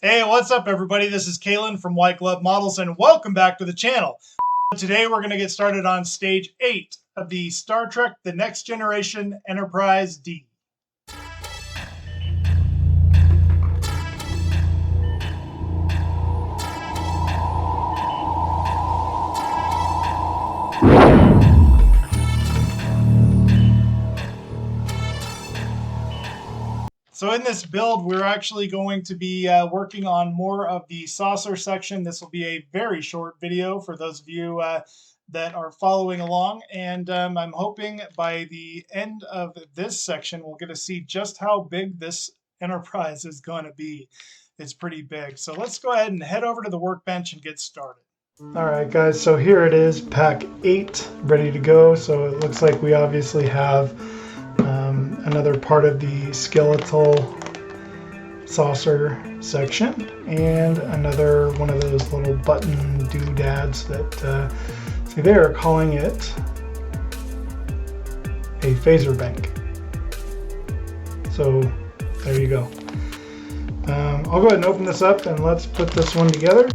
Hey, what's up everybody? This is Kalan from White Glove Models and welcome back to the channel. Today we're going to get started on stage 8 of the Star Trek The Next Generation Enterprise D. So in this build, we're actually going to be working on more of the saucer section. This will be a very short video for those of you that are following along. And I'm hoping by the end of this section, we'll get to see just how big this Enterprise is going to be. It's pretty big. So let's go ahead and head over to the workbench and get started. All right, guys, so here it is, pack 8, ready to go. So it looks like we obviously have another part of the skeletal saucer section and another one of those little button doodads that see, they are calling it a phaser bank. So there you go. I'll go ahead and open this up and let's put this one together.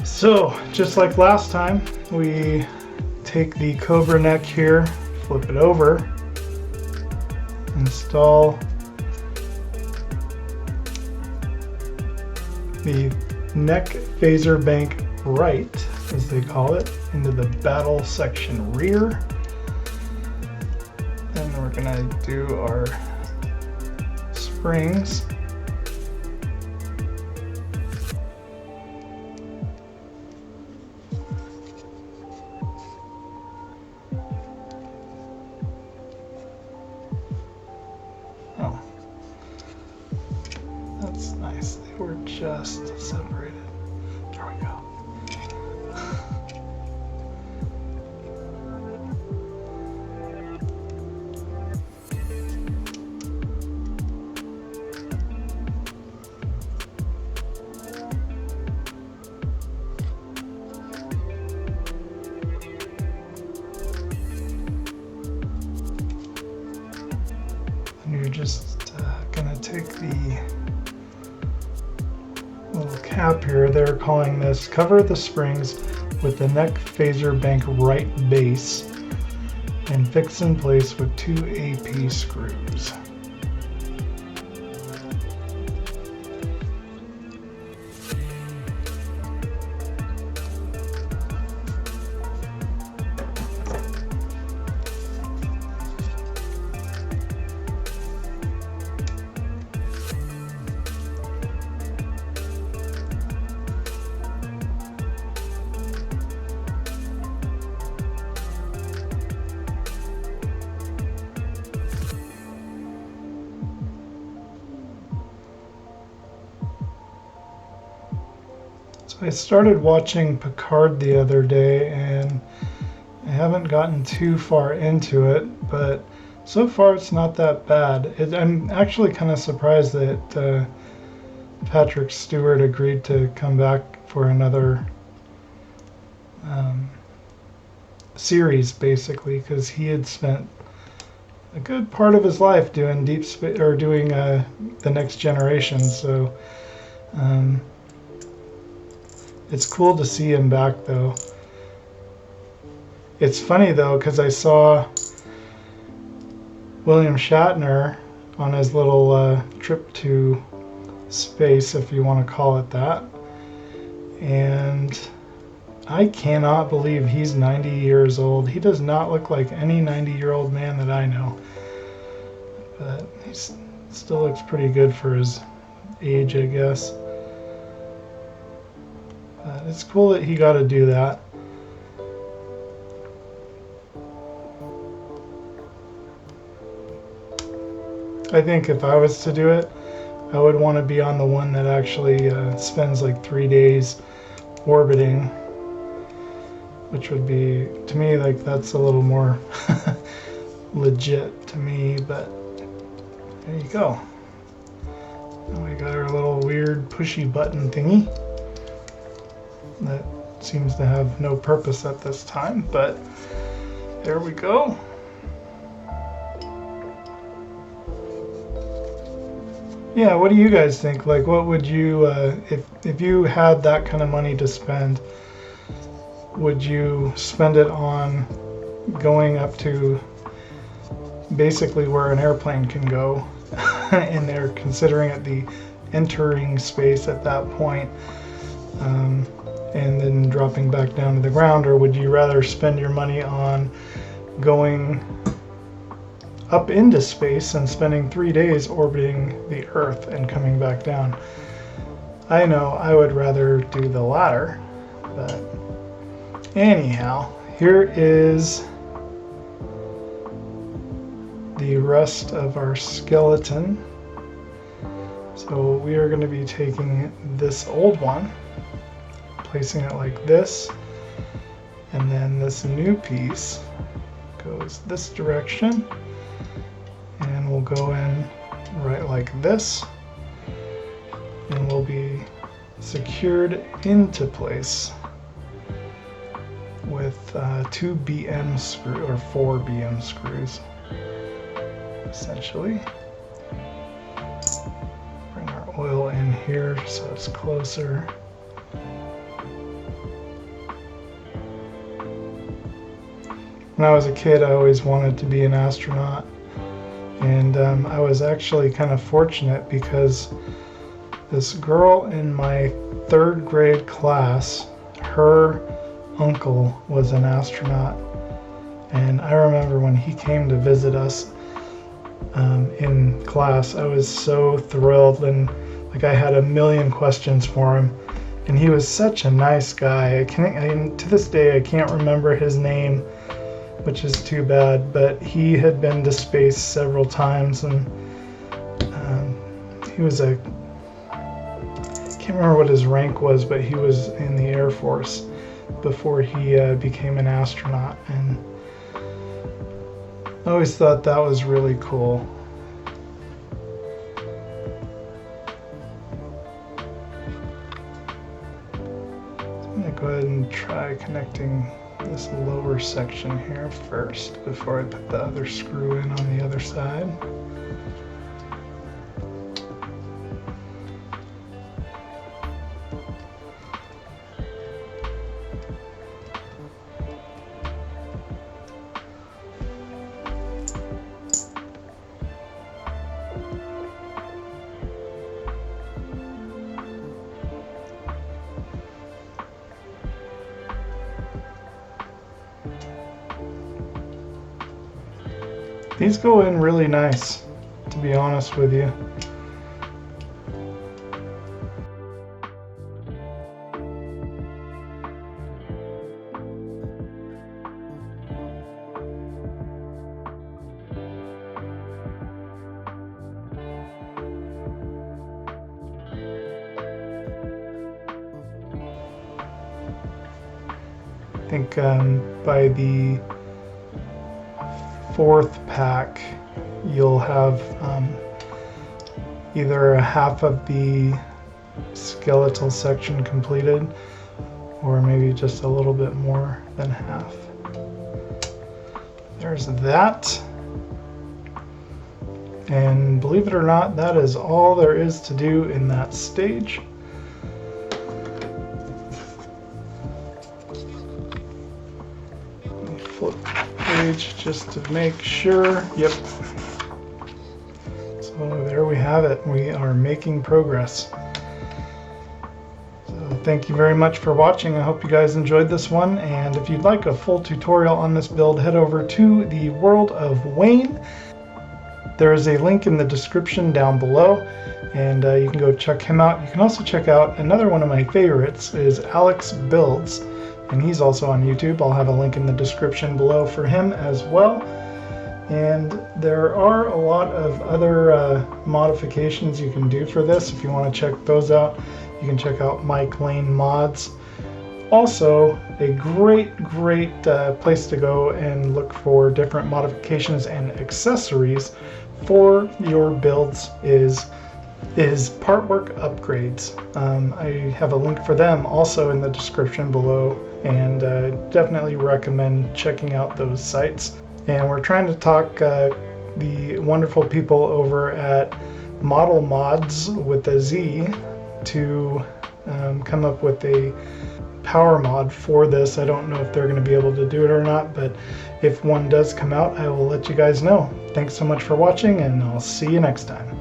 So, just like last time, we take the Cobra neck here, flip it over, install the neck phaser bank right, as they call it, into the battle section rear. Then we're gonna do our springs. That's nice. They were just separated. There we go. And you're just gonna take the little cap here. They're calling this cover the springs with the neck phaser bank right base and fix in place with 2 AP screws. So I started watching Picard the other day and I haven't gotten too far into it, but so far it's not that bad. I'm actually kind of surprised that Patrick Stewart agreed to come back for another series, basically, because he had spent a good part of his life doing The Next Generation. So it's cool to see him back, though. It's funny, though, because I saw William Shatner on his little trip to space, if you want to call it that. And I cannot believe he's 90 years old. He does not look like any 90-year-old man that I know. But he still looks pretty good for his age, I guess. It's cool that he got to do that. I think if I was to do it, I would want to be on the one that actually spends like 3 days orbiting which would be, to me, like that's a little more legit to me, but there you go. And we got our little weird pushy button thingy that seems to have no purpose at this time, but there we go. Yeah, what do you guys think? Like, what would you, if you had that kind of money to spend, would you spend it on going up to basically where an airplane can go, and they're considering it the entering space at that point, and then dropping back down to the ground, or would you rather spend your money on going up into space and spending 3 days orbiting the Earth and coming back down? I know I would rather do the latter, but anyhow, here is the rest of our skeleton. So we are going to be taking this old one, placing it like this, and then this new piece goes this direction, and we'll go in right like this, and we'll be secured into place with 2 BM screws, or 4 BM screws, essentially. Bring our oil in here so it's closer. When I was a kid, I always wanted to be an astronaut, and I was actually kind of fortunate because this girl in my 3rd grade class, her uncle was an astronaut, and I remember when he came to visit us in class, I was so thrilled, and like I had a million questions for him, and he was such a nice guy. To this day I can't remember his name, which is too bad, but he had been to space several times, and he was I can't remember what his rank was, but he was in the Air Force before he became an astronaut, and I always thought that was really cool. So I'm going to go ahead and try connecting this lower section here first before I put the other screw in on the other side. These go in really nice, to be honest with you. I think by the 4th pack you'll have either a half of the skeletal section completed, or maybe just a little bit more than half. There's that, and believe it or not, that is all there is to do in that stage. Flip the page just to make sure. Yep. So there we have it. We are making progress. So thank you very much for watching. I hope you guys enjoyed this one, and if you'd like a full tutorial on this build, head over to the World of Wayne. There is a link in the description down below, and you can go check him out. You can also check out another one of my favorites, is Alex Builds, and he's also on YouTube. I'll have a link in the description below for him as well. And there are a lot of other modifications you can do for this. If you want to check those out, you can check out Mike Lane Mods Also, a great place to go and look for different modifications and accessories for your builds is Partwork Upgrades. I have a link for them also in the description below, and definitely recommend checking out those sites. And we're trying to talk the wonderful people over at Model Mods with a Z to come up with a power mod for this. I don't know if they're going to be able to do it or not, but if one does come out, I will let you guys know. Thanks so much for watching, and I'll see you next time.